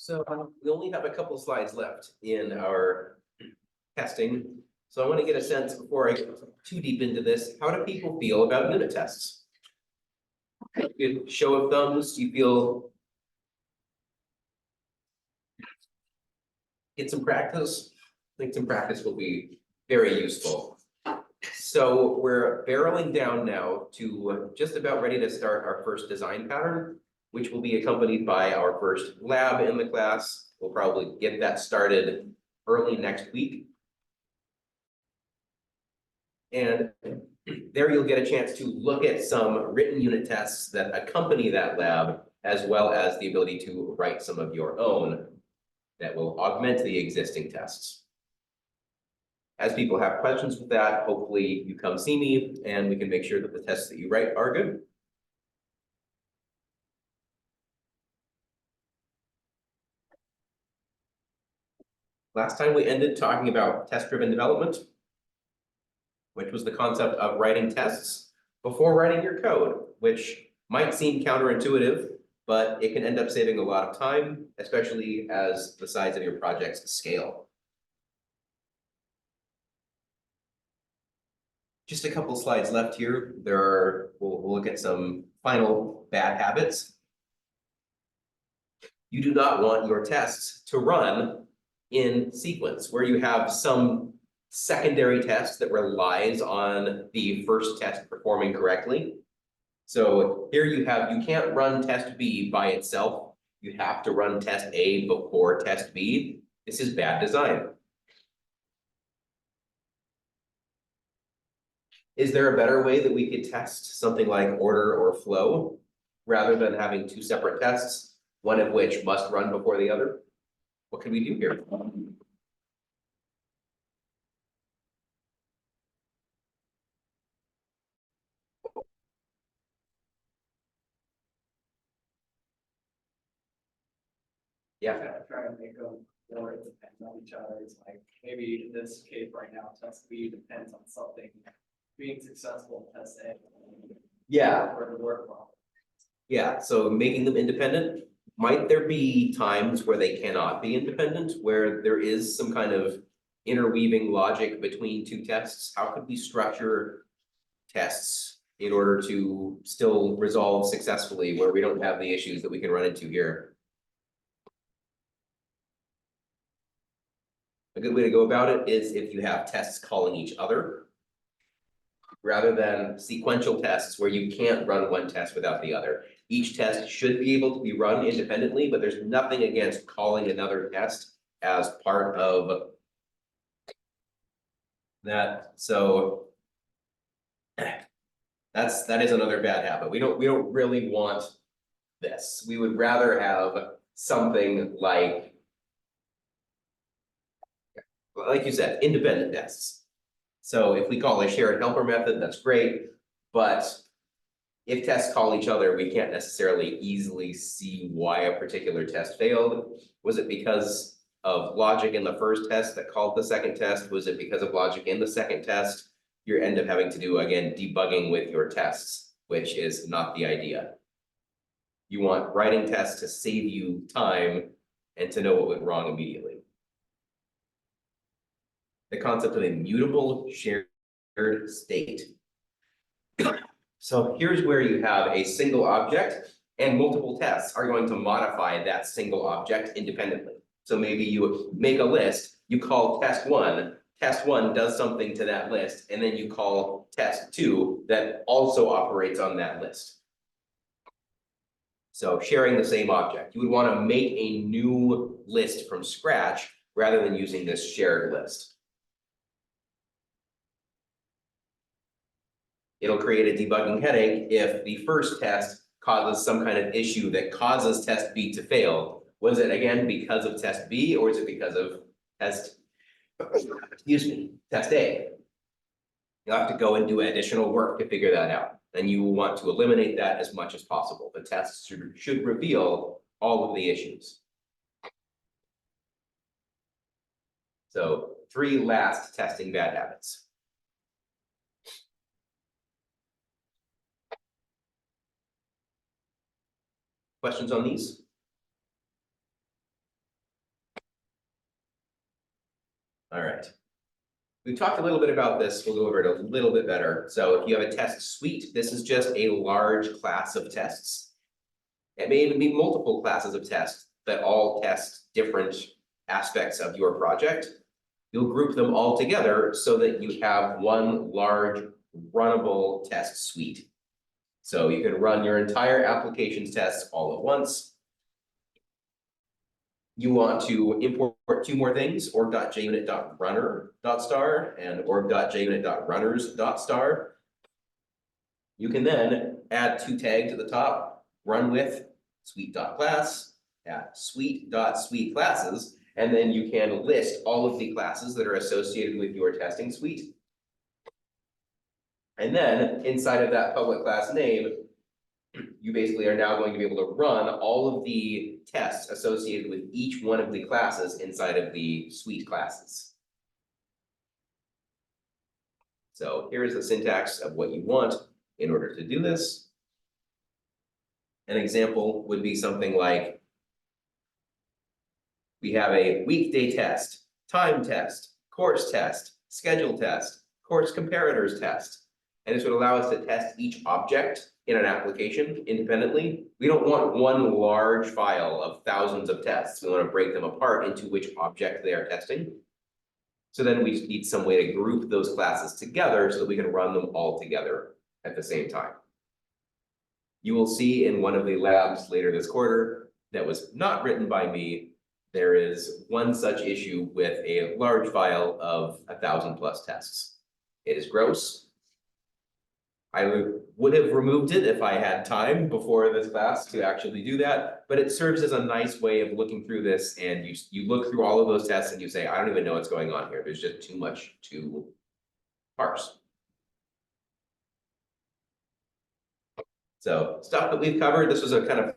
So we only have a couple slides left in our testing. So I want to get a sense before I get too deep into this, how do people feel about unit tests? Good show of thumbs, do you feel get some practice? I think some practice will be very useful. So we're barreling down now to just about ready to start our first design pattern, which will be accompanied by our first lab in the class. We'll probably get that started early next week. And there you'll get a chance to look at some written unit tests that accompany that lab, as well as the ability to write some of your own that will augment the existing tests. As people have questions with that, hopefully you come see me and we can make sure that the tests that you write are good. Last time we ended talking about test-driven development, which was the concept of writing tests before writing your code, which might seem counterintuitive, but it can end up saving a lot of time, especially as the size of your projects scale. Just a couple slides left here. We'll look at some final bad habits. You do not want your tests to run in sequence, where you have some secondary test that relies on the first test performing correctly. So here you can't run test B by itself. You have to run test A before test B. This is bad design. Is there a better way that we could test something like order or flow rather than having two separate tests, one of which must run before the other? What can we do here? Yeah. Try to make them more depend on each other. It's like maybe in this case right now, test B depends on something being successful in test A. Yeah. For the work well. Yeah, so making them independent. Might there be times where they cannot be independent, where there is some kind of interweaving logic between two tests? How could we structure tests in order to still resolve successfully where we don't have the issues that we can run into here? A good way to go about it is if you have tests calling each other, rather than sequential tests where you can't run one test without the other. Each test should be able to be run independently, but there's nothing against calling another test as part of that. So that is another bad habit. We don't really want this. We would rather have something like you said, independent tests. So if we call a shared helper method, that's great, but if tests call each other, we can't necessarily easily see why a particular test failed. Was it because of logic in the first test that called the second test? Was it because of logic in the second test? You end up having to do, again, debugging with your tests, which is not the idea. You want writing tests to save you time and to know what went wrong immediately. The concept of a mutable shared state. So here's where you have a single object and multiple tests are going to modify that single object independently. So maybe you make a list, you call test one does something to that list, and then you call test two that also operates on that list. So sharing the same object, you would want to make a new list from scratch rather than using this shared list. It'll create a debugging headache if the first test causes some kind of issue that causes test B to fail. Was it again because of test B or is it because of test A? You'll have to go and do additional work to figure that out. And you will want to eliminate that as much as possible. The tests should reveal all of the issues. So 3 last testing bad habits. Questions on these? We've talked a little bit about this, we'll go over it a little bit better. So if you have a test suite, this is just a large class of tests. It may even be multiple classes of tests that all test different aspects of your project. You'll group them all together so that you have one large runnable test suite. So you can run your entire application's tests all at once. You want to import two more things, org.junit.runner.star and org.junit.runners.star. You can then add two tags at the top, run with suite.class, add suite.suite_classes, and then you can list all of the classes that are associated with your testing suite. And then inside of that public class name, you basically are now going to be able to run all of the tests associated with each one of the classes inside of the suite classes. So here is the syntax of what you want in order to do this. An example would be something like, we have a weekday test, time test, course test, schedule test, course comparators test. And this would allow us to test each object in an application independently. We don't want one large file of thousands of tests. We want to break them apart into which object they are testing. So then we need some way to group those classes together so that we can run them all together at the same time. You will see in one of the labs later this quarter that was not written by me, there is one such issue with a large file of 1,000+ tests. It is gross. I would have removed it if I had time before this class to actually do that, but it serves as a nice way of looking through this, and you look through all of those tests and you say, I don't even know what's going on here. There's just too much to parse. So stuff that we've covered, this was a kind of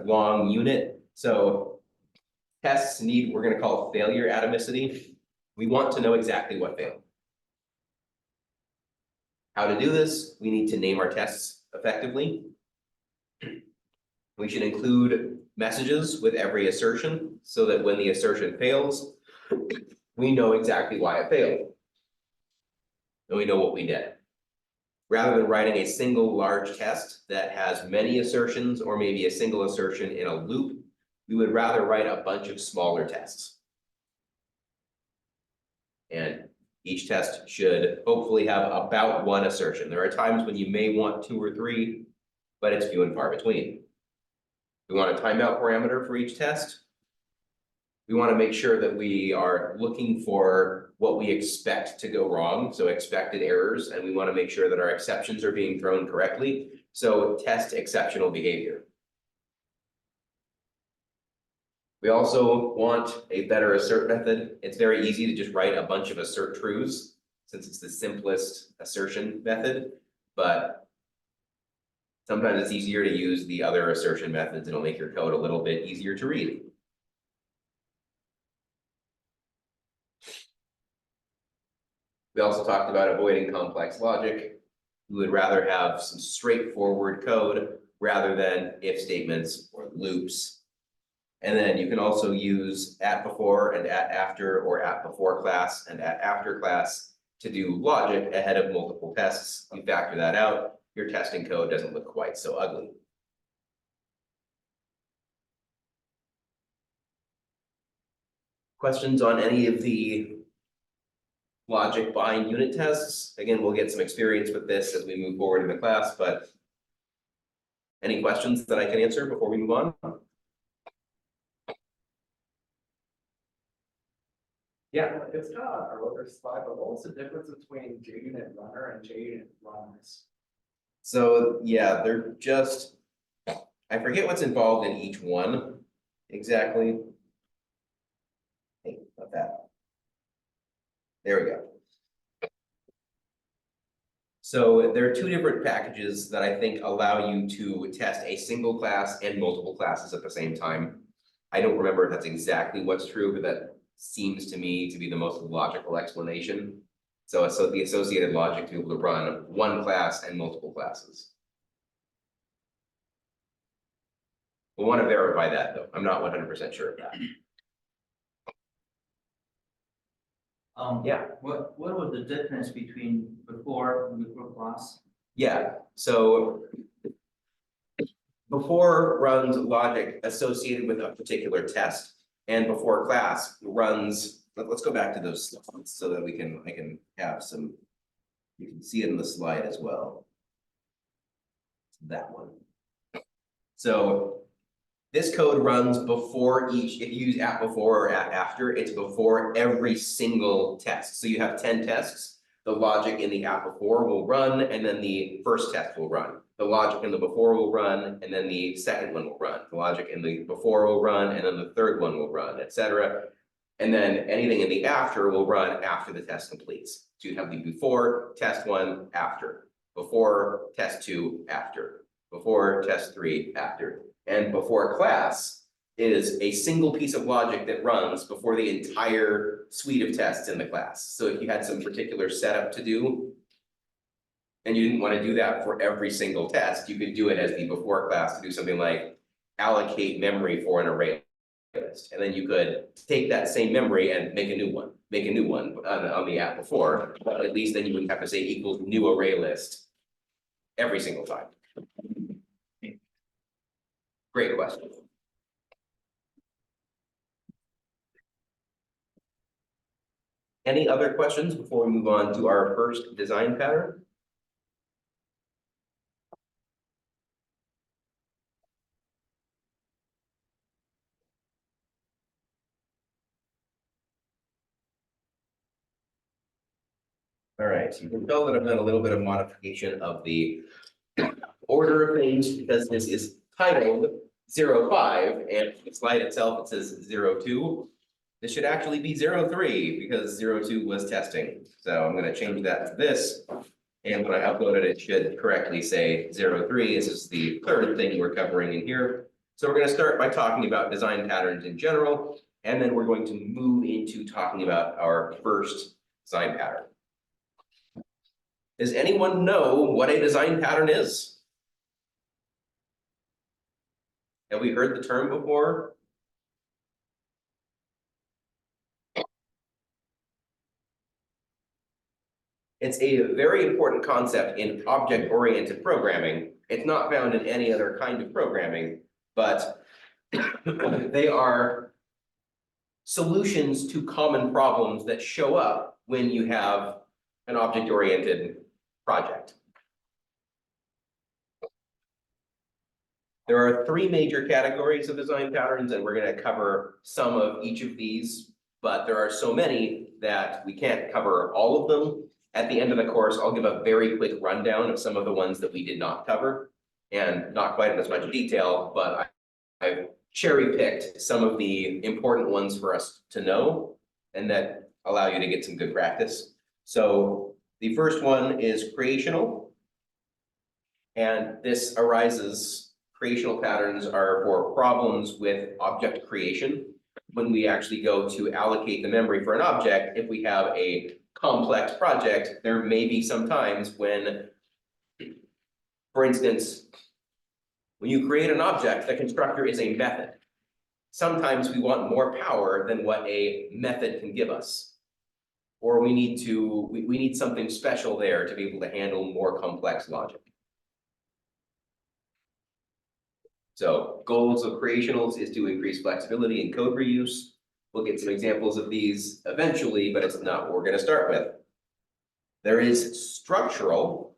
long unit. So tests need, we're going to call it failure atomicity. We want to know exactly what failed. How to do this? We need to name our tests effectively. We should include messages with every assertion so that when the assertion fails, we know exactly why it failed. And we know what we did. Rather than writing a single large test that has many assertions or maybe a single assertion in a loop, we would rather write a bunch of smaller tests. And each test should hopefully have about one assertion. There are times when you may want 2 or 3, but it's few and far between. We want a timeout parameter for each test. We want to make sure that we are looking for what we expect to go wrong, so expected errors, and we want to make sure that our exceptions are being thrown correctly, so test exceptional behavior. We also want a better assert method. It's very easy to just write a bunch of assert trues since it's the simplest assertion method, but sometimes it's easier to use the other assertion methods. It'll make your code a little bit easier to read. We also talked about avoiding complex logic. We would rather have some straightforward code rather than if statements or loops. And then you can also use at before and at after or at before class and at after class to do logic ahead of multiple tests. You factor that out, your testing code doesn't look quite so ugly. Questions on any of the logic behind unit tests? Again, we'll get some experience with this as we move forward in the class, but any questions that I can answer before we move on? Yeah. It's kind of our older slide, but what's the difference between JUnit runner and JUnit runners? So yeah, they're just, I forget what's involved in each one exactly. Hey, not that. There we go. So there are 2 different packages that I think allow you to test a single class and multiple classes at the same time. I don't remember if that's exactly what's true, but that seems to me to be the most logical explanation. So the associated logic to be able to run one class and multiple classes. We'll want to verify that though. I'm not 100% sure of that. Yeah. What was the difference between before and before class? Yeah, so before runs logic associated with a particular test, and before class runs, let's go back to those slides so that I can have some, you can see it in the slide as well. That one. So this code runs before each, if you use at before or at after, it's before every single test. So you have 10 tests, the logic in the at before will run, and then the first test will run. The logic in the before will run, and then the second one will run. The logic in the before will run, and then the third one will run, etc. And then anything in the after will run after the test completes. So you have the before, test one, after. Before, test two, after. Before, test three, after. And before class is a single piece of logic that runs before the entire suite of tests in the class. So if you had some particular setup to do, and you didn't want to do that for every single test, you could do it as the before class to do something like allocate memory for an array list. And then you could take that same memory and make a new one on the at before, but at least then you wouldn't have to say equals new array list every single time. Great question. Any other questions before we move on to our first design pattern? All right, so you can tell that I've done a little bit of modification of the order of things because this is titled 05, and the slide itself it says 02. This should actually be 03 because 02 was testing. So I'm going to change that to this. And when I upload it, it should correctly say 03. This is the third thing we're covering in here. So we're going to start by talking about design patterns in general, and then we're going to move into talking about our first design pattern. Does anyone know what a design pattern is? Have we heard the term before? It's a very important concept in object-oriented programming. It's not found in any other kind of programming, but they are solutions to common problems that show up when you have an object-oriented project. There are three major categories of design patterns, and we're going to cover some of each of these, but there are so many that we can't cover all of them. At the end of the course, I'll give a very quick rundown of some of the ones that we did not cover, and not quite in as much detail, but I've cherry-picked some of the important ones for us to know, and that allow you to get some good practice. So the first one is creational, and this arises. Creational patterns are for problems with object creation. When we actually go to allocate the memory for an object, if we have a complex project, there may be some times when, for instance, when you create an object, the constructor is a method. Sometimes we want more power than what a method can give us. Or we need something special there to be able to handle more complex logic. So goals of creationals is to increase flexibility and code reuse. We'll get some examples of these eventually, but it's not what we're going to start with. There is structural,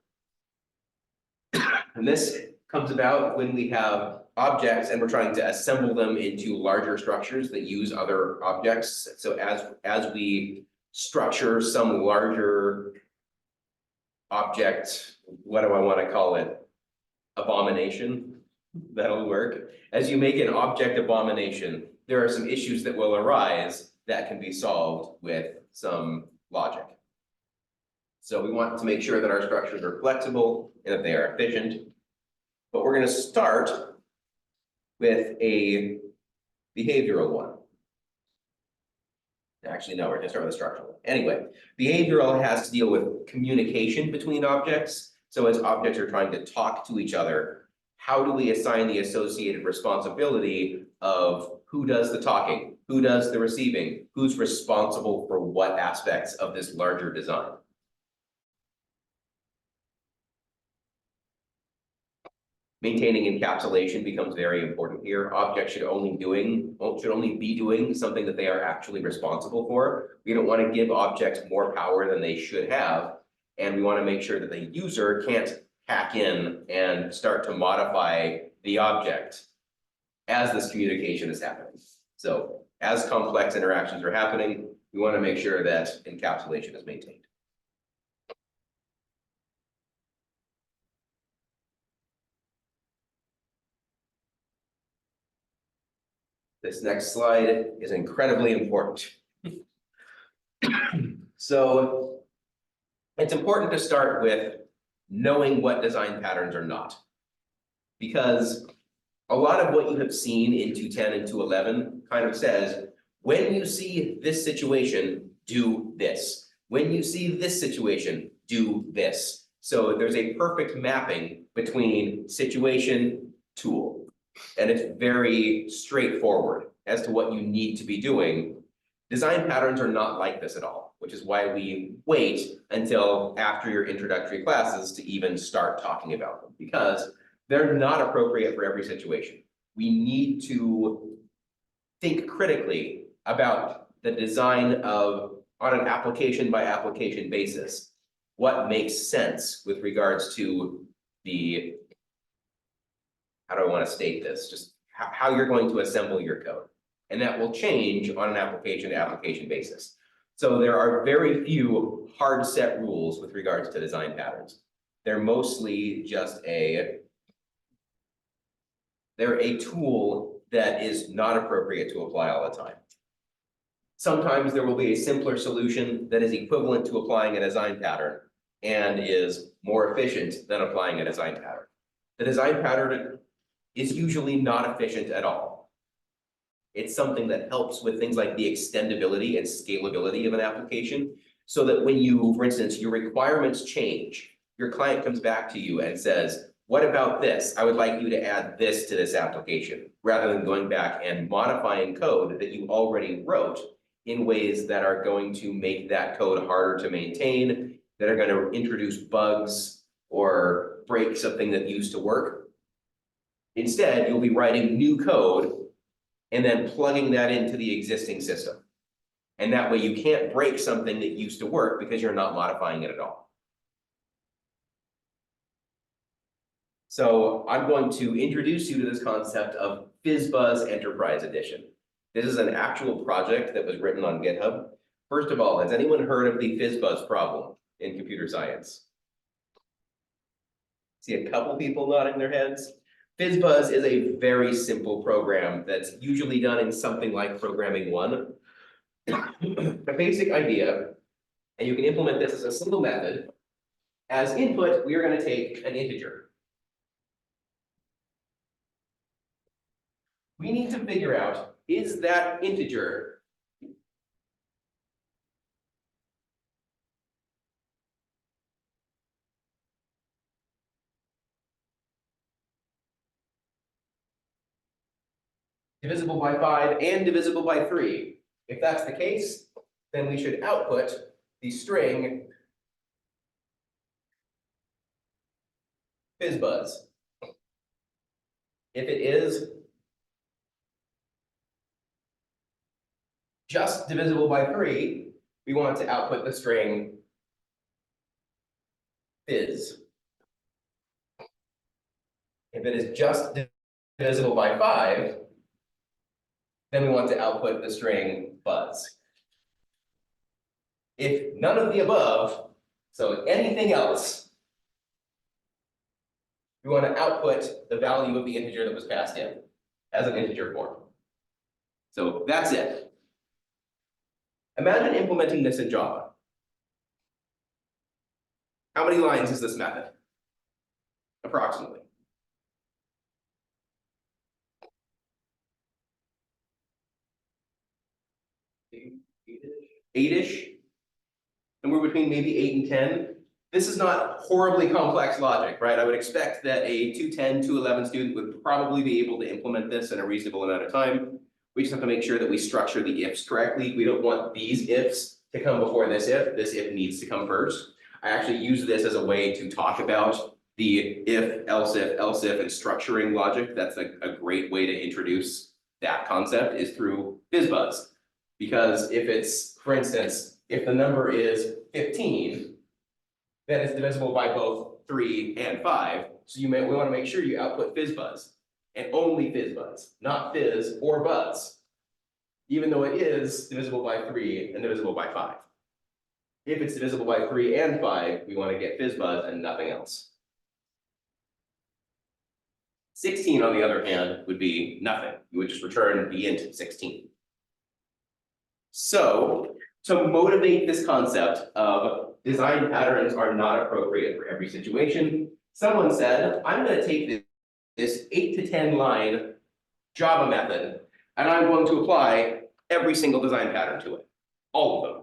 and this comes about when we have objects and we're trying to assemble them into larger structures that use other objects. So as we structure some larger object, what do I want to call it? Abomination. That'll work. As you make an object abomination, there are some issues that will arise that can be solved with some logic. So we want to make sure that our structures are flexible and that they are efficient. But we're going to start with a behavioral one. Actually, no, we're going to start with a structural. Anyway, behavioral has to deal with communication between objects. So as objects are trying to talk to each other, how do we assign the associated responsibility of who does the talking? Who does the receiving? Who's responsible for what aspects of this larger design? Maintaining encapsulation becomes very important here. Objects should only be doing something that they are actually responsible for. We don't want to give objects more power than they should have. And we want to make sure that the user can't hack in and start to modify the object as this communication is happening. So as complex interactions are happening, we want to make sure that encapsulation is maintained. This next slide is incredibly important. So it's important to start with knowing what design patterns are not. Because a lot of what you have seen in 210 and 211 kind of says, when you see this situation, do this. When you see this situation, do this. So there's a perfect mapping between situation, tool. And it's very straightforward as to what you need to be doing. Design patterns are not like this at all, which is why we wait until after your introductory classes to even start talking about them, because they're not appropriate for every situation. We need to think critically about the design of, on an application by application basis, what makes sense with regards to the, how do I want to state this? Just how you're going to assemble your code. And that will change on an application to application basis. So there are very few hard set rules with regards to design patterns. They're mostly just they're a tool that is not appropriate to apply all the time. Sometimes there will be a simpler solution that is equivalent to applying a design pattern and is more efficient than applying a design pattern. The design pattern is usually not efficient at all. It's something that helps with things like the extendability and scalability of an application, so that when you, for instance, your requirements change, your client comes back to you and says, what about this? I would like you to add this to this application, rather than going back and modifying code that you already wrote in ways that are going to make that code harder to maintain, that are going to introduce bugs or break something that used to work. Instead, you'll be writing new code and then plugging that into the existing system. And that way you can't break something that used to work because you're not modifying it at all. So I'm going to introduce you to this concept of FizzBuzz Enterprise Edition. This is an actual project that was written on GitHub. First of all, has anyone heard of the FizzBuzz problem in computer science? See a couple people nodding their heads. FizzBuzz is a very simple program that's usually done in something like Programming 1. The basic idea, and you can implement this as a single method. As input, we are going to take an integer. We need to figure out, is that integer divisible by 5 and divisible by 3? If that's the case, then we should output the string FizzBuzz. If it is just divisible by 3, we want to output the string fizz. If it is just divisible by 5, then we want to output the string buzz. If none of the above, so anything else, we want to output the value of the integer that was passed in as an integer form. So that's it. Imagine implementing this in Java. How many lines is this method? Approximately. 8-ish. And we're between maybe 8 and 10. This is not horribly complex logic, right? I would expect that a 210, 211 student would probably be able to implement this in a reasonable amount of time. We just have to make sure that we structure the ifs correctly. We don't want these ifs to come before this if needs to come first. I actually use this as a way to talk about the if, else if, and structuring logic. That's a great way to introduce that concept is through FizzBuzz. Because if it's, for instance, if the number is 15, then it's divisible by both 3 and 5. So we want to make sure you output FizzBuzz, and only FizzBuzz, not Fizz or Buzz, even though it is divisible by 3 and divisible by 5. If it's divisible by 3 and 5, we want to get FizzBuzz and nothing else. 16, on the other hand, would be nothing. You would just return the int 16. So, to motivate this concept of design patterns are not appropriate for every situation, someone said, I'm going to take this 8 to 10 line Java method, and I'm going to apply every single design pattern to it, all of them.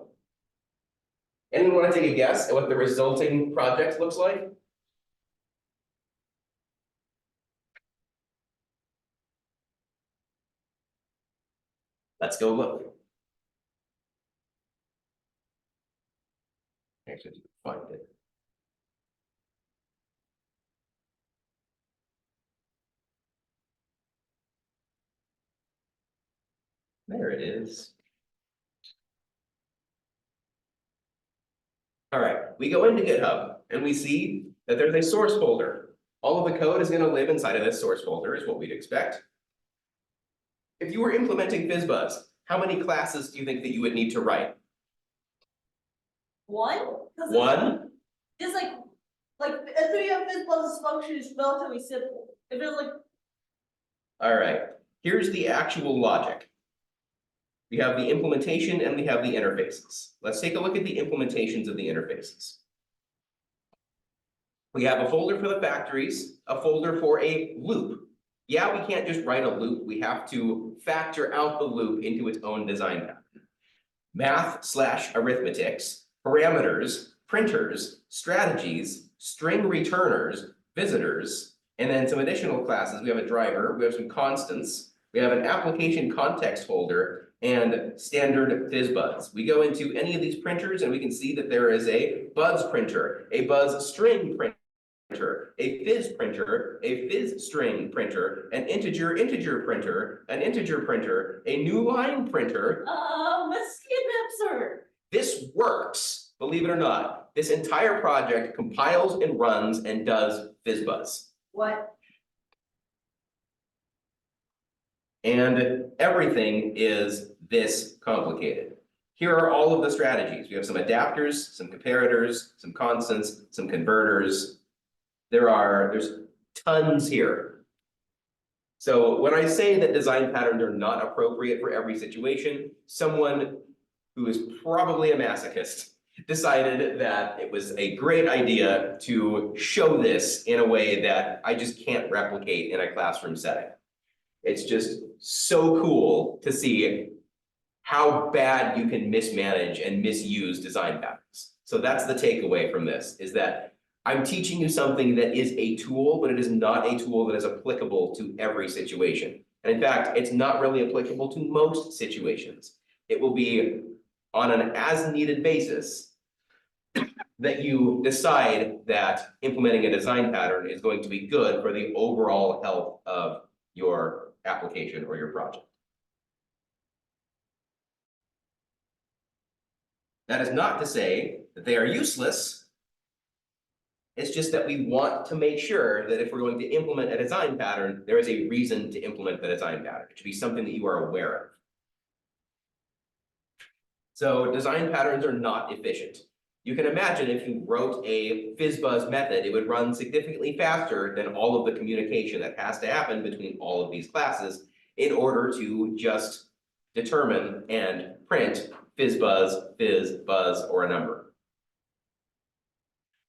Anyone want to take a guess at what the resulting project looks like? Let's go look. Actually, find it. There it is. All right, we go into GitHub and we see that there's a source folder. All of the code is going to live inside of this source folder, is what we'd expect. If you were implementing FizzBuzz, how many classes do you think that you would need to write? One? 'Cause One? It's like a 3 of FizzBuzz's function is relatively simple. It feels like, All right, here's the actual logic. We have the implementation and we have the interfaces. Let's take a look at the implementations of the interfaces. We have a folder for the factories, a folder for a loop. Yeah, we can't just write a loop. We have to factor out the loop into its own design pattern. Math/arithmetics, parameters, printers, strategies, string returners, visitors, and then some additional classes. We have a driver, we have some constants, we have an application context folder, and standard FizzBuzz. We go into any of these printers and we can see that there is a Buzz printer, a Buzz string printer, a Fizz printer, a Fizz string printer, an integer printer, an integer printer, a new line printer. let's skip absurd. This works, believe it or not. This entire project compiles and runs and does FizzBuzz. What? And everything is this complicated. Here are all of the strategies. We have some adapters, some comparators, some constants, some converters. There's tons here. So when I say that design patterns are not appropriate for every situation, someone who is probably a masochist decided that it was a great idea to show this in a way that I just can't replicate in a classroom setting. It's just so cool to see how bad you can mismanage and misuse design patterns. So that's the takeaway from this, is that I'm teaching you something that is a tool, but it is not a tool that is applicable to every situation. And in fact, it's not really applicable to most situations. It will be on an as-needed basis that you decide that implementing a design pattern is going to be good for the overall health of your application or your project. That is not to say that they are useless. It's just that we want to make sure that if we're going to implement a design pattern, there is a reason to implement the design pattern. It should be something that you are aware of. So design patterns are not efficient. You can imagine if you wrote a FizzBuzz method, it would run significantly faster than all of the communication that has to happen between all of these classes in order to just determine and print FizzBuzz, FizzBuzz, or a number.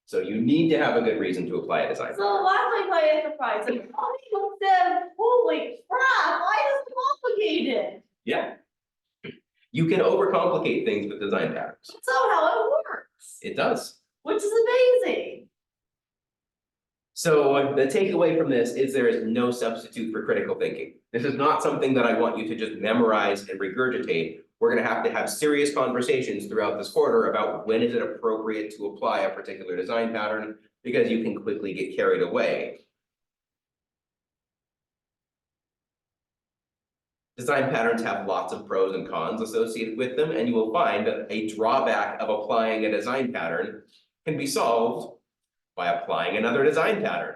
So you need to have a good reason to apply a design. So last my enterprise, like, how do you them? Holy crap, why is it complicated? Yeah. You can overcomplicate things with design patterns. That's not how it works. It does. Which is amazing. So the takeaway from this is there is no substitute for critical thinking. This is not something that I want you to just memorize and regurgitate. We're gonna have to have serious conversations throughout this quarter about when is it appropriate to apply a particular design pattern, because you can quickly get carried away. Design patterns have lots of pros and cons associated with them, and you will find that a drawback of applying a design pattern can be solved by applying another design pattern,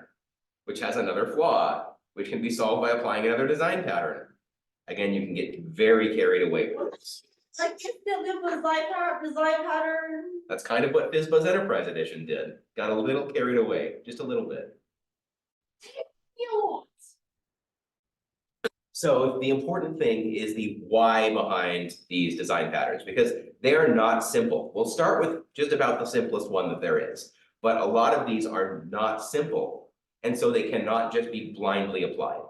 which has another flaw, which can be solved by applying another design pattern. Again, you can get very carried away with this. Like, if the design pattern. That's kind of what FISBA's Enterprise Edition did. Got a little carried away, just a little bit. You know. So the important thing is the why behind these design patterns, because they are not simple. We'll start with just about the simplest one that there is, but a lot of these are not simple, and so they cannot just be blindly applied.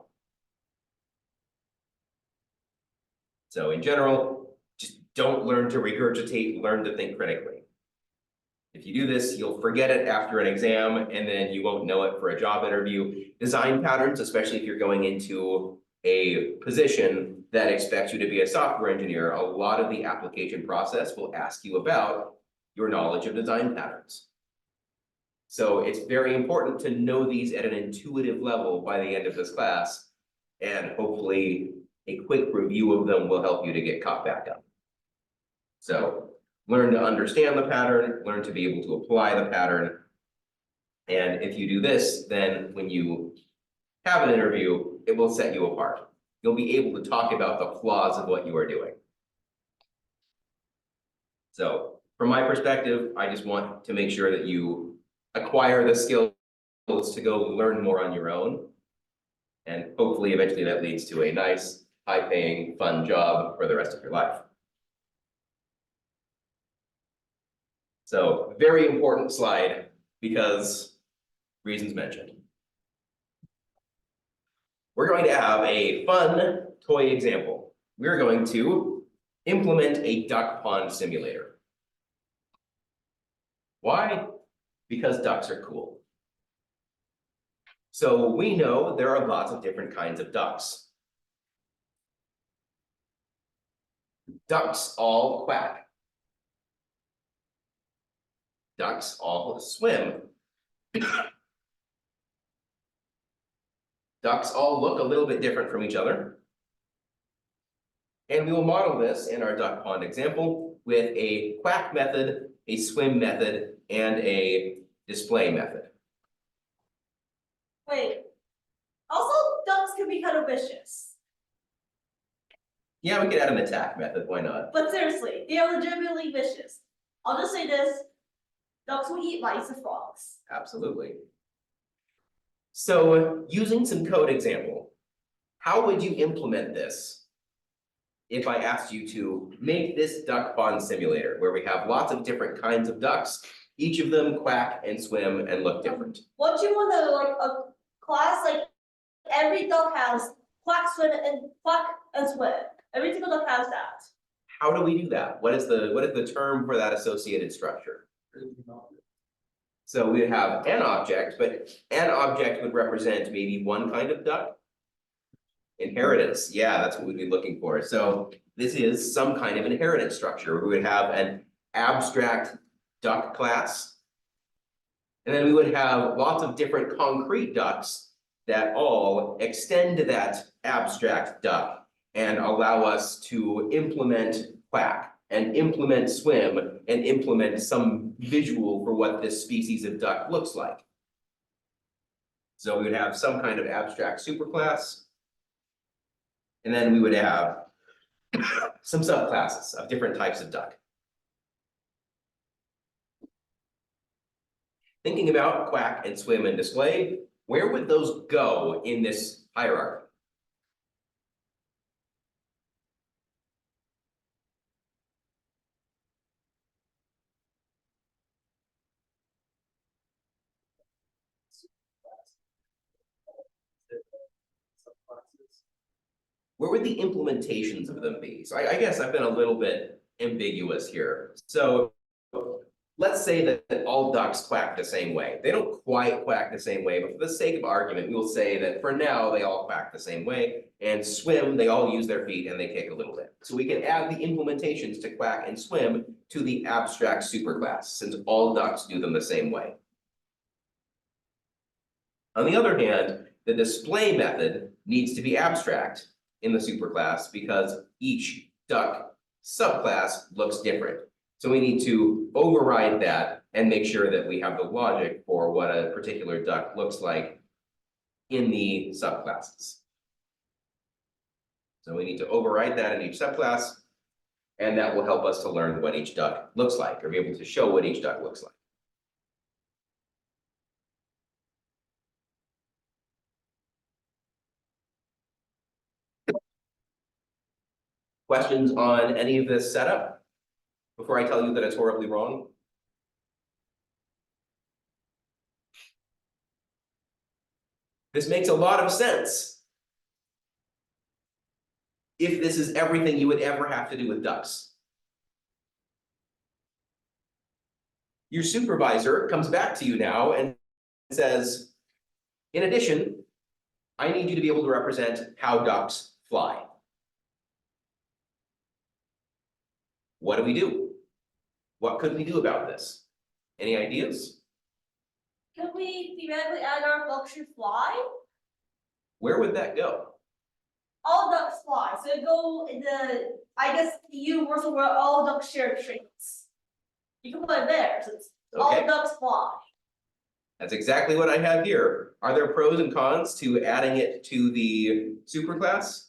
So in general, just don't learn to regurgitate, learn to think critically. If you do this, you'll forget it after an exam, and then you won't know it for a job interview. Design patterns, especially if you're going into a position that expects you to be a software engineer, a lot of the application process will ask you about your knowledge of design patterns. So it's very important to know these at an intuitive level by the end of this class, and hopefully a quick review of them will help you to get caught back up. So learn to understand the pattern, learn to be able to apply the pattern. And if you do this, then when you have an interview, it will set you apart. You'll be able to talk about the flaws of what you are doing. So from my perspective, I just want to make sure that you acquire the skills to go learn more on your own. And hopefully eventually that leads to a nice, high-paying, fun job for the rest of your life. So very important slide because reasons mentioned. We're going to have a fun toy example. We're going to implement a duck pond simulator. Why? Because ducks are cool. So we know there are lots of different kinds of ducks. Ducks all quack. Ducks all swim. Ducks all look a little bit different from each other. And we will model this in our duck pond example with a quack method, a swim method, and a display method. Wait. Also, ducks can be kind of vicious. Yeah, we could add an attack method, why not? But seriously, they are legitimately vicious. I'll just say this. Ducks will eat mice and frogs. Absolutely. So using some code example, how would you implement this if I asked you to make this duck pond simulator where we have lots of different kinds of ducks, each of them quack and swim and look different? What you want to like a class like every duck has quack, swim, and swim. Every single duck has that. How do we do that? What is the term for that associated structure? So we would have an object, but an object would represent maybe one kind of duck. Inheritance, yeah, that's what we'd be looking for. So this is some kind of inheritance structure. We would have an abstract duck class. And then we would have lots of different concrete ducks that all extend that abstract duck and allow us to implement quack and implement swim and implement some visual for what this species of duck looks like. So we would have some kind of abstract superclass. And then we would have some subclasses of different types of duck. Thinking about quack and swim and display, where would those go in this hierarchy? Where would the implementations of them be? So I guess I've been a little bit ambiguous here. So let's let's say that all ducks quack the same way. They don't quite quack the same way, but for the sake of argument, we will say that for now, they all quack the same way. And swim, they all use their feet and they kick a little bit. So we can add the implementations to quack and swim to the abstract superclass, since all ducks do them the same way. On the other hand, the display method needs to be abstract in the superclass because each duck subclass looks different. So we need to override that and make sure that we have the logic for what a particular duck looks like in the subclasses. So we need to override that in each subclass, and that will help us to learn what each duck looks like, or be able to show what each duck looks like. Questions on any of this setup before I tell you that it's horribly wrong? This makes a lot of sense if this is everything you would ever have to do with ducks. Your supervisor comes back to you now and says, in addition, I need you to be able to represent how ducks fly. What do we do? What could we do about this? Any ideas? Can we theoretically add our function fly? Where would that go? All ducks fly, so it go in the, I guess, the universal where all ducks share traits. You can put it there, so it's all Okay. ducks fly. That's exactly what I have here. Are there pros and cons to adding it to the superclass?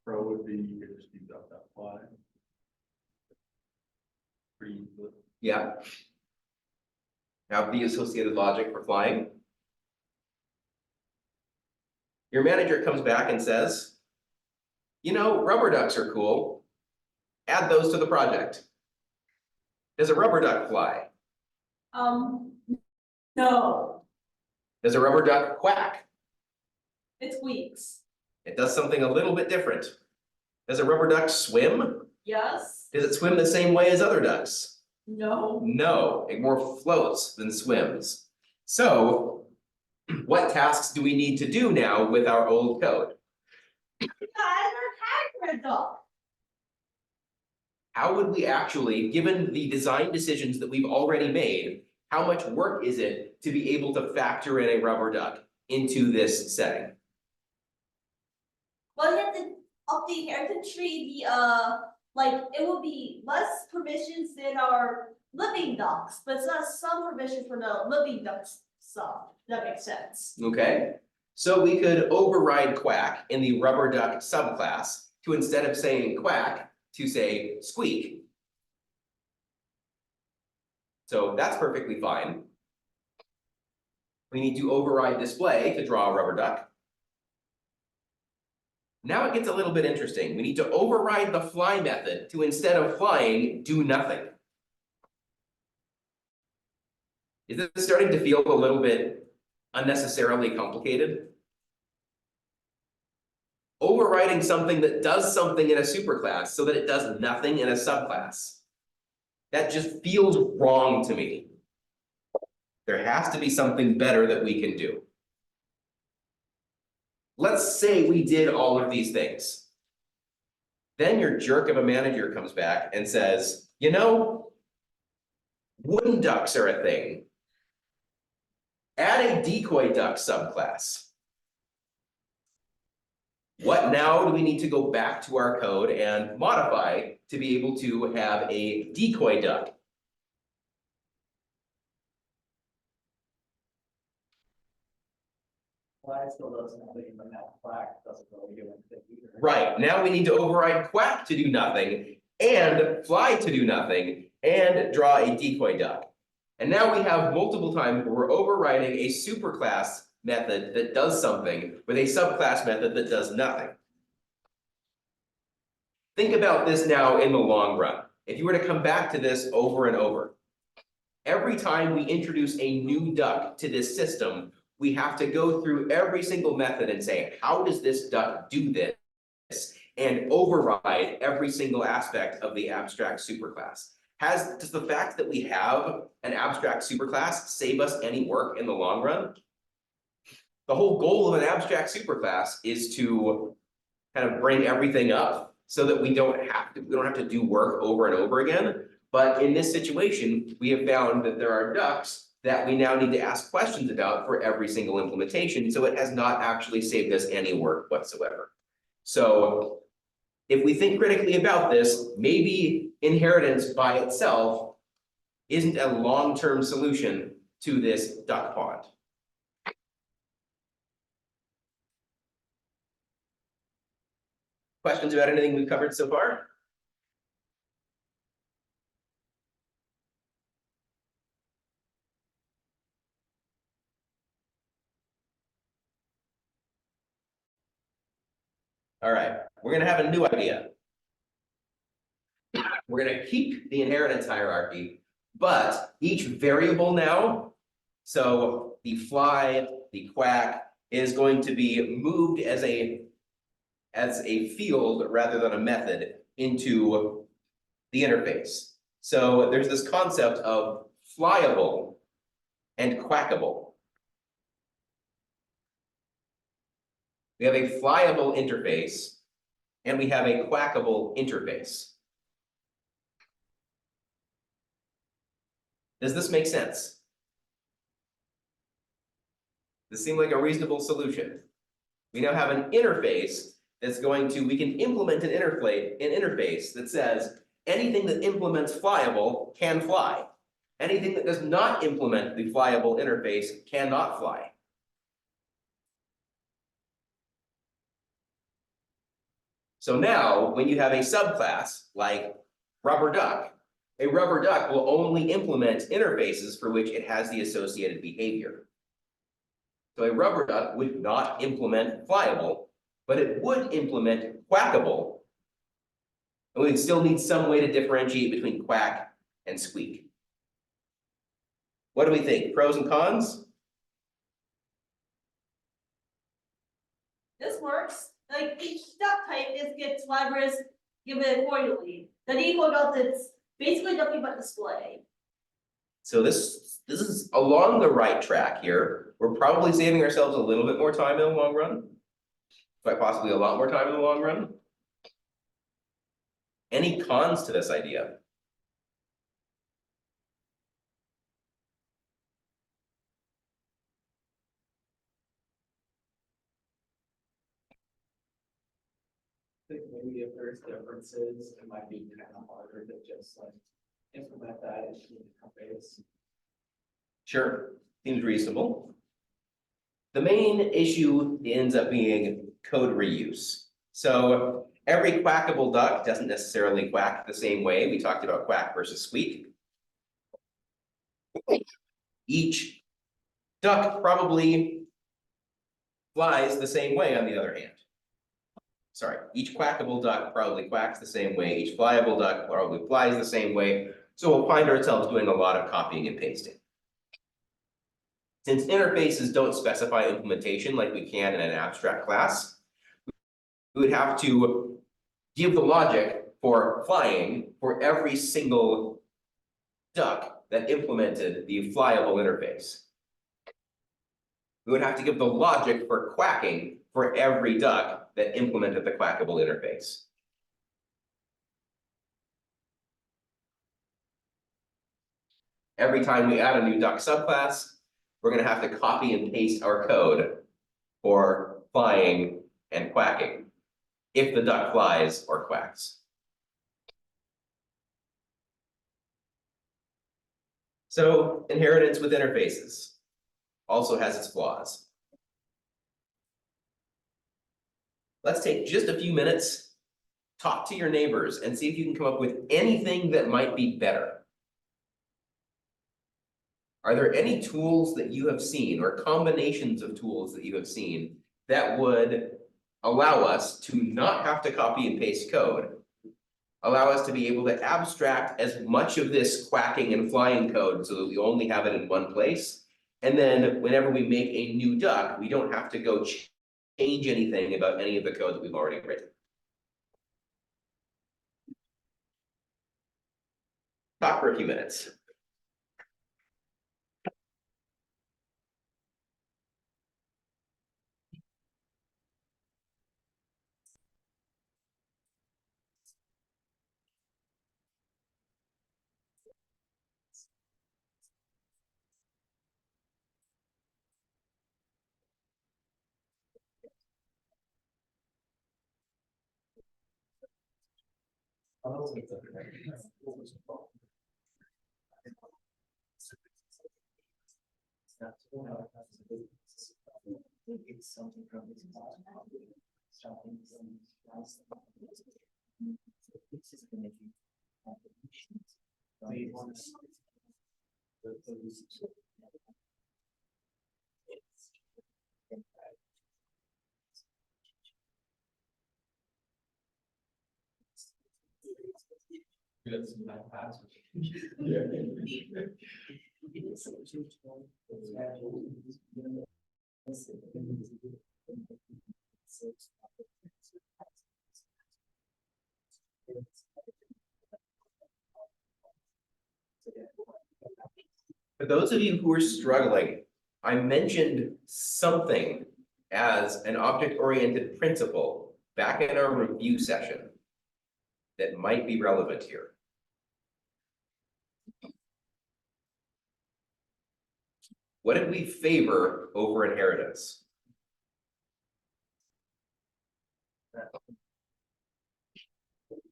Pro would be you could just do duck fly. Pretty easily. Yeah. Have the associated logic for flying. Your manager comes back and says, you know, rubber ducks are cool. Add those to the project. Does a rubber duck fly? No, Does a rubber duck quack? it's weeks. It does something a little bit different. Does a rubber duck swim? Yes, Does it swim the same way as other ducks? no. No, it more floats than swims. So, what tasks do we need to do now with our old code? Yeah, I never had a duck. How would we actually, given the design decisions that we've already made, how much work is it to be able to factor in a rubber duck into this setting? Well, you have to update the inheritance tree, like, it will be less permissions than our living ducks, but it's not some permissions for the living ducks stuff, that makes sense. Okay, so we could override quack in the rubber duck subclass to, instead of saying quack, to say squeak. So that's perfectly fine. We need to override display to draw a rubber duck. Now it gets a little bit interesting. We need to override the fly method to, instead of flying, do nothing. Is this starting to feel a little bit unnecessarily complicated? Overriding something that does something in a superclass so that it does nothing in a subclass. That just feels wrong to me. There has to be something better that we can do. Let's say we did all of these things. Then your jerk of a manager comes back and says, you know, wooden ducks are a thing. Add a decoy duck subclass. What now do we need to go back to our code and modify to be able to have a decoy duck? Fly still does nothing, but now quack doesn't really do anything either. Right, now we need to override quack to do nothing, and fly to do nothing, and draw a decoy duck. And now we have multiple times where we're overriding a superclass method that does something with a subclass method that does nothing. Think about this now in the long run. If you were to come back to this over and over, every time we introduce a new duck to this system, we have to go through every single method and say, how does this duck do this? And override every single aspect of the abstract superclass. Does the fact that we have an abstract superclass save us any work in the long run? The whole goal of an abstract superclass is to kind of bring everything up so that we don't have to do work over and over again. But in this situation, we have found that there are ducks that we now need to ask questions about for every single implementation, so it has not actually saved us any work whatsoever. So if we think critically about this, maybe inheritance by itself isn't a long-term solution to this duck pond. Questions about anything we've covered so far? All right, we're gonna have a new idea. We're gonna keep the inheritance hierarchy, but each variable now, so the fly, the quack, is going to be moved as a field rather than a method into the interface. So there's this concept of flyable and quackable. We have a flyable interface and we have a quackable interface. Does this make sense? This seems like a reasonable solution. We now have an interface that's we can implement an interface that says anything that implements flyable can fly. Anything that does not implement the flyable interface cannot fly. So now, when you have a subclass like rubber duck, a rubber duck will only implement interfaces for which it has the associated behavior. So a rubber duck would not implement flyable, but it would implement quackable. And we'd still need some way to differentiate between quack and squeak. What do we think? Pros and cons? This works, like each duck type gets libraries given accordingly. The default method is basically nothing but display. So this is along the right track here. We're probably saving ourselves a little bit more time in the long run. Quite possibly a lot more time in the long run. Any cons to this idea? I think maybe if there's differences, it might be kind of harder to just like implement that into the interface. Sure, seems reasonable. The main issue ends up being code reuse. So every quackable duck doesn't necessarily quack the same way. We talked about quack versus squeak. Each duck probably flies the same way, on the other hand. Sorry, each quackable duck probably quacks the same way. Each flyable duck probably flies the same way. So we'll find ourselves doing a lot of copying and pasting. Since interfaces don't specify implementation like we can in an abstract class, we would have to give the logic for flying for every single duck that implemented the flyable interface. We would have to give the logic for quacking for every duck that implemented the quackable interface. Every time we add a new duck subclass, we're going to have to copy and paste our code for flying and quacking if the duck flies or quacks. So inheritance with interfaces also has its flaws. Let's take just a few minutes, talk to your neighbors, and see if you can come up with anything that might be better. Are there any tools that you have seen or combinations of tools that you have seen that would allow us to not have to copy and paste code, allow us to be able to abstract as much of this quacking and flying code so that we only have it in one place, And then whenever we make a new duck, we don't have to go change anything about any of the code that we've already written. Talk for a few minutes. For those of you who are struggling, I mentioned something as an object-oriented principle back in our review session that might be relevant here. What did we favor over inheritance?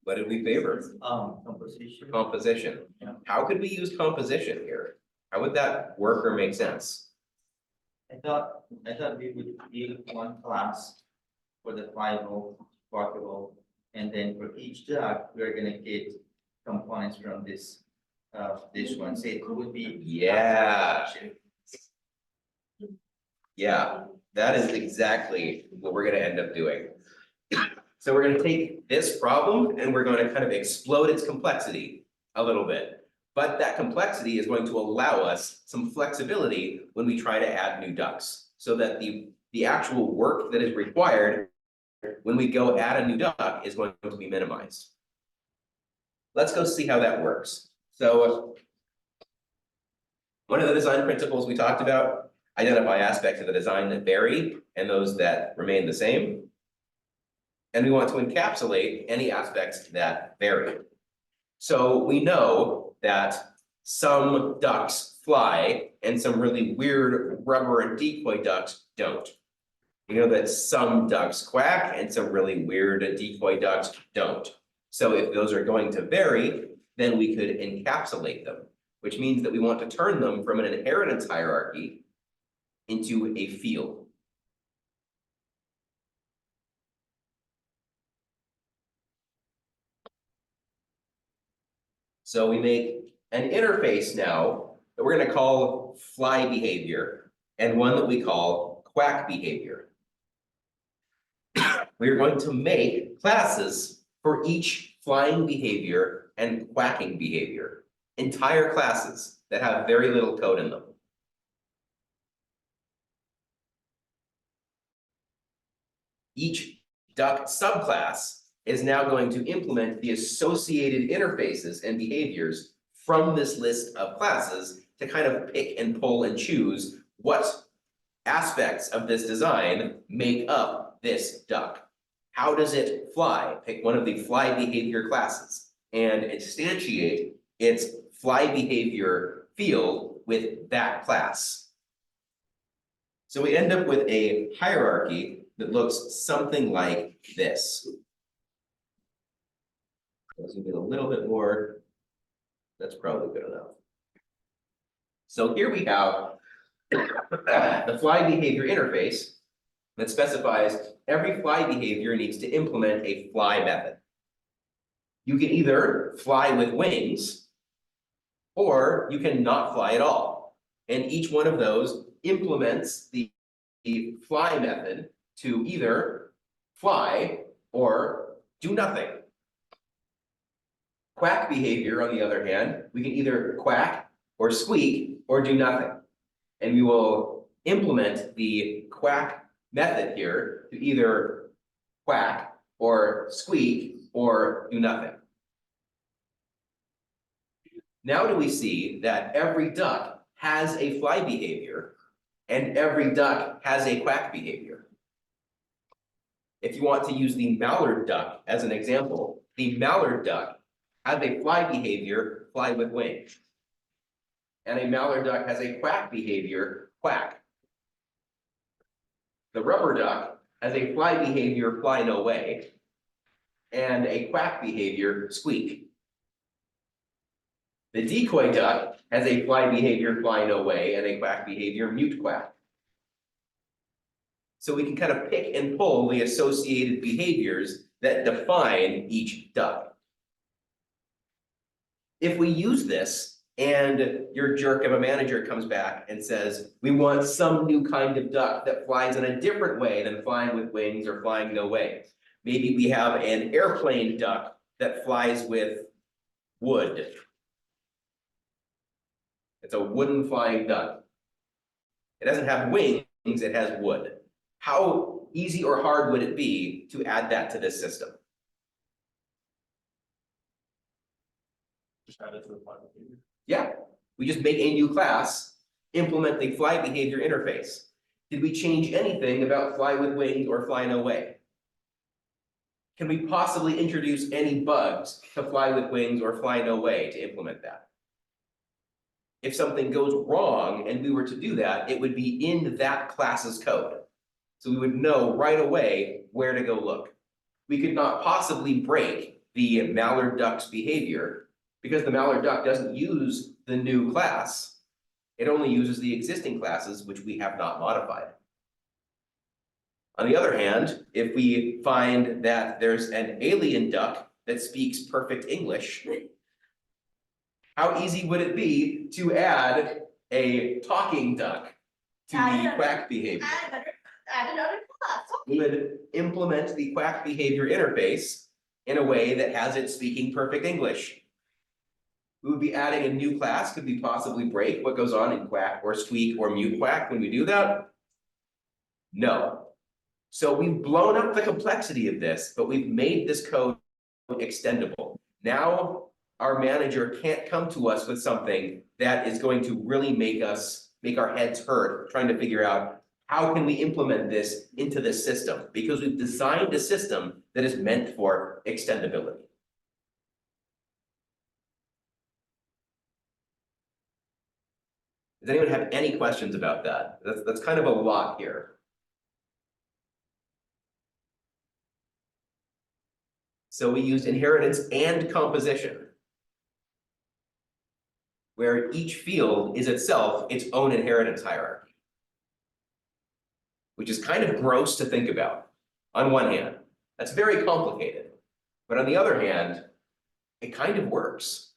What did we favor? Composition. Composition. Yeah. How could we use composition here? How would that work or make sense? I thought we would give one class for the flyable, walkable, and then for each duck, we're gonna get components from this one, so it would be. Yeah. Yeah, that is exactly what we're gonna end up doing. So we're gonna take this problem and we're gonna kind of explode its complexity a little bit. But that complexity is going to allow us some flexibility when we try to add new ducks, so that the actual work that is required when we go add a new duck is going to be minimized. Let's go see how that works. So one of the design principles we talked about, identify aspects of the design that vary and those that remain the same. And we want to encapsulate any aspects that vary. So we know that some ducks fly and some really weird rubber and decoy ducks don't. We know that some ducks quack and some really weird decoy ducks don't. So if those are going to vary, then we could encapsulate them, which means that we want to turn them from an inheritance hierarchy into a field. So we make an interface now that we're going to call fly behavior and one that we call quack behavior. We're going to make classes for each flying behavior and quacking behavior, entire classes that have very little code in them. Each duck subclass is now going to implement the associated interfaces and behaviors from this list of classes to kind of pick and pull and choose what aspects of this design make up this duck. How does it fly? Pick one of the fly behavior classes and instantiate its fly behavior field with that class. So we end up with a hierarchy that looks something like this. Let's do it a little bit more. That's probably good enough. So here we have the fly behavior interface that specifies every fly behavior needs to implement a fly method. You can either fly with wings, or you can not fly at all. And each one of those implements the fly method to either fly or do nothing. Quack behavior, on the other hand, we can either quack or squeak or do nothing. And we will implement the quack method here to either quack or squeak or do nothing. Now do we see that every duck has a fly behavior and every duck has a quack behavior? If you want to use the mallard duck as an example, the mallard duck has a fly behavior, fly with wings. And a mallard duck has a quack behavior, quack. The rubber duck has a fly behavior, fly no way, and a quack behavior, squeak. The decoy duck has a fly behavior, fly no way, and a quack behavior, mute quack. So we can kind of pick and pull the associated behaviors that define each duck. If we use this and your jerk of a manager comes back and says, we want some new kind of duck that flies in a different way than flying with wings or flying no way. Maybe we have an airplane duck that flies with wood. It's a wooden flying duck. It doesn't have wings, it has wood. How easy or hard would it be to add that to this system? Just add it to the fly behavior. Yeah, we just make a new class, implement the fly behavior interface. Did we change anything about fly with wings or fly no way? Can we possibly introduce any bugs to fly with wings or fly no way to implement that? If something goes wrong and we were to do that, it would be in that class's code. So we would know right away where to go look. We could not possibly break the mallard duck's behavior because the mallard duck doesn't use the new class. It only uses the existing classes, which we have not modified. On the other hand, if we find that there's an alien duck that speaks perfect English, how easy would it be to add a talking duck to the quack behavior? Add another class. We would implement the quack behavior interface in a way that has it speaking perfect English. We would be adding a new class. Could we possibly break what goes on in quack or squeak or mute quack when we do that? No. So we've blown up the complexity of this, but we've made this code extendable. Now our manager can't come to us with something that is going to really make our heads hurt trying to figure out how can we implement this into this system, because we've designed a system that is meant for extendability. Does anyone have any questions about that? That's kind of a lot here. So we used inheritance and composition, where each field is itself its own inheritance hierarchy, which is kind of gross to think about. On one hand, that's very complicated, but on the other hand, it kind of works.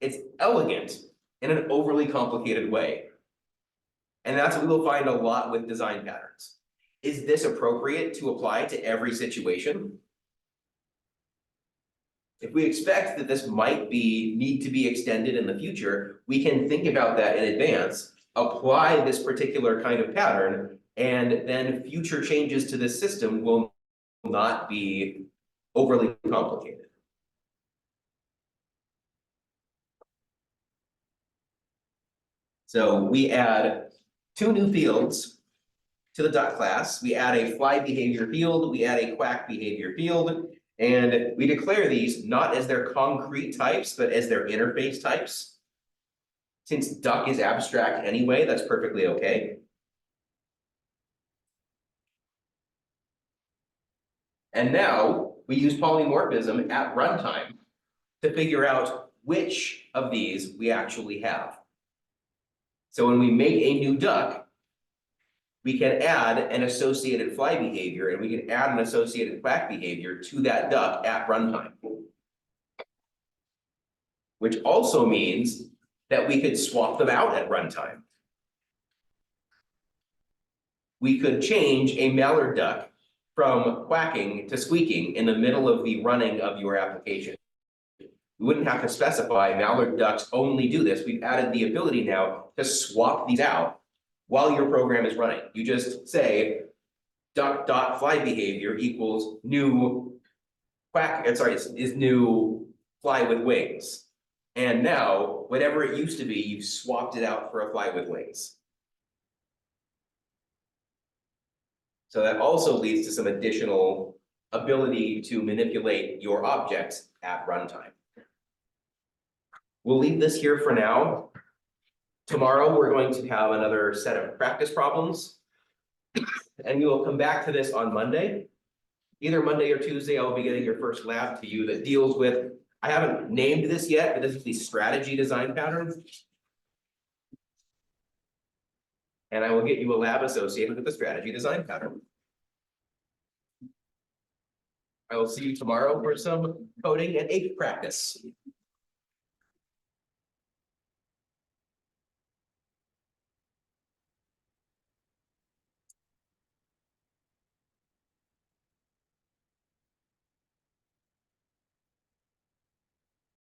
It's elegant in an overly complicated way. And that's what we will find a lot with design patterns. Is this appropriate to apply to every situation? If we expect that this might need to be extended in the future, we can think about that in advance, apply this particular kind of pattern, and then future changes to this system will not be overly complicated. So we add 2 new fields to the duck class. We add a fly behavior field, we add a quack behavior field, and we declare these not as their concrete types, but as their interface types. Since duck is abstract anyway, that's perfectly okay. And now we use polymorphism at runtime to figure out which of these we actually have. So when we make a new duck, we can add an associated fly behavior and we can add an associated quack behavior to that duck at runtime. Which also means that we could swap them out at runtime. We could change a mallard duck from quacking to squeaking in the middle of the running of your application. We wouldn't have to specify mallard ducks only do this. We've added the ability now to swap these out while your program is running. You just say duck dot fly behavior equals new quack, is new fly with wings. And now, whatever it used to be, you've swapped it out for a fly with wings. So that also leads to some additional ability to manipulate your objects at runtime. We'll leave this here for now. Tomorrow, we're going to have another set of practice problems. And we will come back to this on Monday. Either Monday or Tuesday, I'll be getting your first lab to you that deals with, I haven't named this yet, but this is the strategy design pattern. And I will get you a lab associated with the strategy design pattern. I will see you tomorrow for some coding and ape practice.